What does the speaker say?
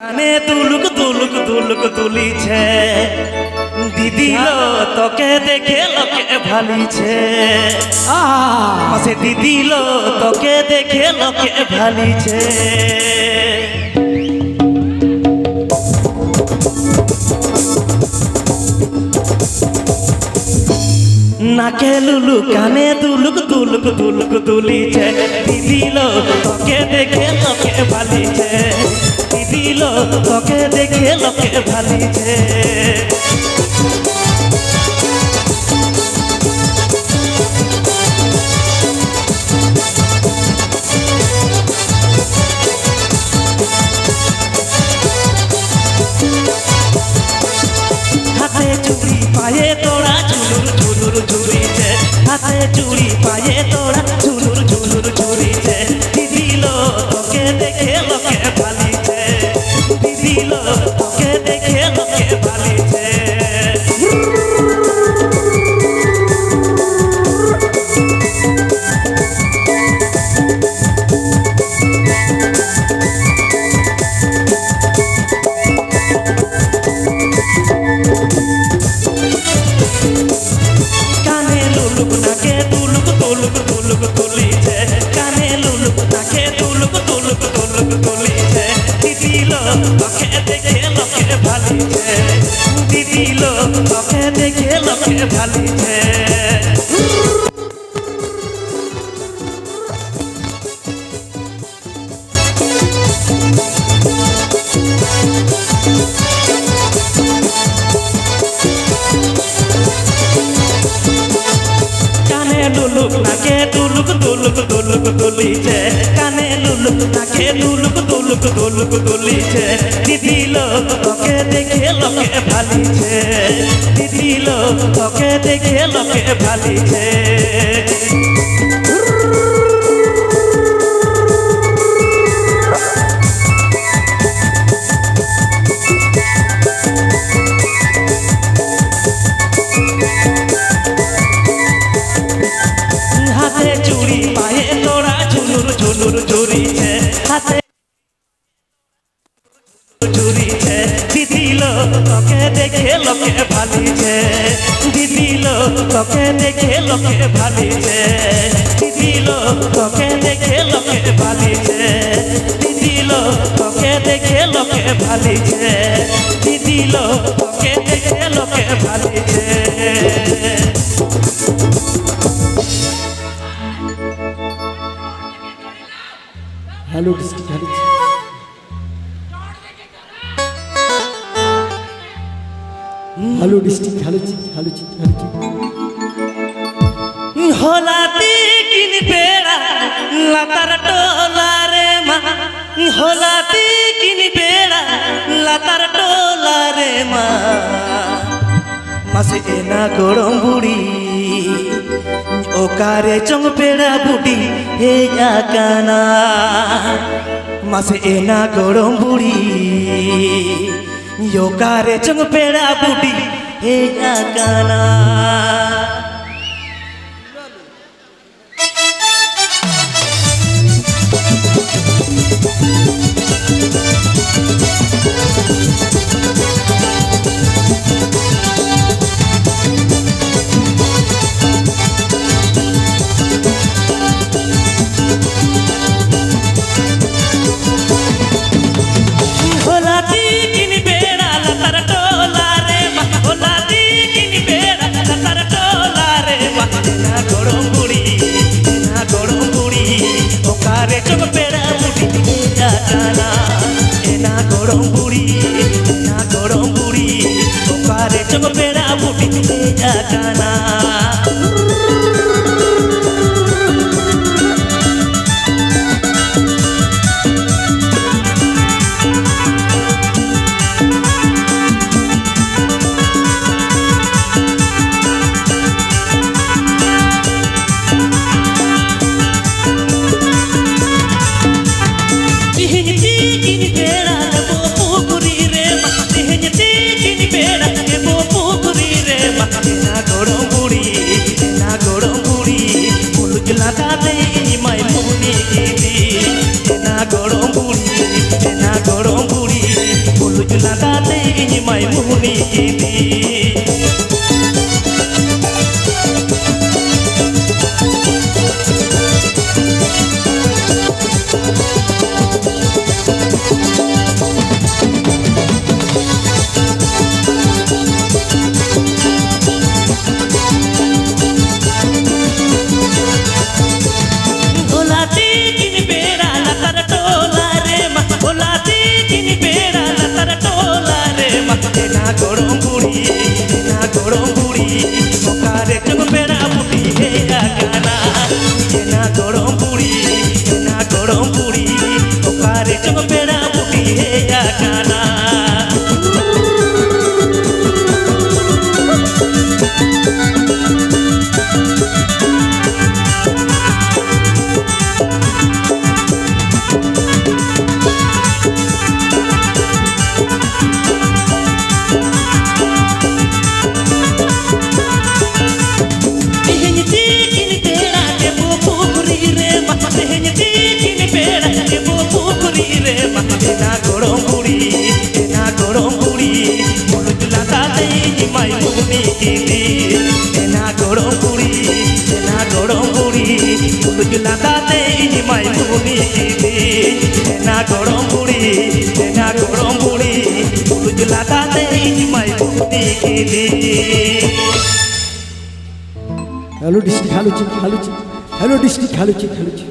কানে দুলুক দুলুক দুলুক দুলিছে দিদিলো তোকে দেখে লোকে ভালিছে মাসে দিদিলো তোকে দেখে লোকে ভালিছে নাকে লুলু কানে দুলুক দুলুক দুলুক দুলিছে দিদিলো তোকে দেখে লোকে ভালিছে দিদিলো তোকে দেখে লোকে ভালিছে হাতে চুড়ি পায়ে তোরা ঝুলুর ঝুলুর ঝুলিছে হাতে চুড়ি পায়ে তোরা ঝুলুর ঝুলুর ঝুলিছে দিদিলো তোকে দেখে লোকে ভালিছে দিদিলো তোকে দেখে লোকে ভালিছে কানে লুলুক নাকে দুলুক দুলুক দুলুক দুলিছে কানে লুলুক নাকে দুলুক দুলুক দুলুক দুলিছে দিদিলো তোকে দেখে লোকে ভালিছে দিদিলো তোকে দেখে লোকে ভালিছে কানে লুলুক নাকে দুলুক দুলুক দুলুক দুলিছে কানে লুলুক নাকে দুলুক দুলুক দুলুক দুলিছে দিদিলো তোকে দেখে লোকে ভালিছে দিদিলো তোকে দেখে লোকে ভালিছে হাতে চুড়ি পায়ে তোরা ঝুলুর ঝুলুর ঝুলিছে হাতে ঝুলিছে দিদিলো তোকে দেখে লোকে ভালিছে দিদিলো তোকে দেখে লোকে ভালিছে দিদিলো তোকে দেখে লোকে ভালিছে দিদিলো তোকে দেখে লোকে ভালিছে দিদিলো তোকে দেখে লোকে ভালিছে hello district hello district hello होलाती किन बेड़ा लतार टोला रे माँ होलाती किन बेड़ा लतार टोला रे माँ मासे एना गरम बुड़ी ओकारे चंग पेड़ा बुड़ी हे जाकाना मासे एना गरम बुड़ी योकारे चंग पेड़ा बुड़ी हे जाकाना होलाती किन बेड़ा लतार टोला रे माँ होलाती किन बेड़ा लतार टोला रे माँ ना गरम बुड़ी ओकारे चोक पेड़ा बुड़ी जाना एना गरम बुड़ी ओकारे चोक पेड़ा बुड़ी जाना Goro Mulut latate ini mai muni kini. Latate ini mai muni kini, enak gorong buri, mulut latate ini mai muni kini. Hello district, hello chick, hello chick, hello district, hello chick, hello chick.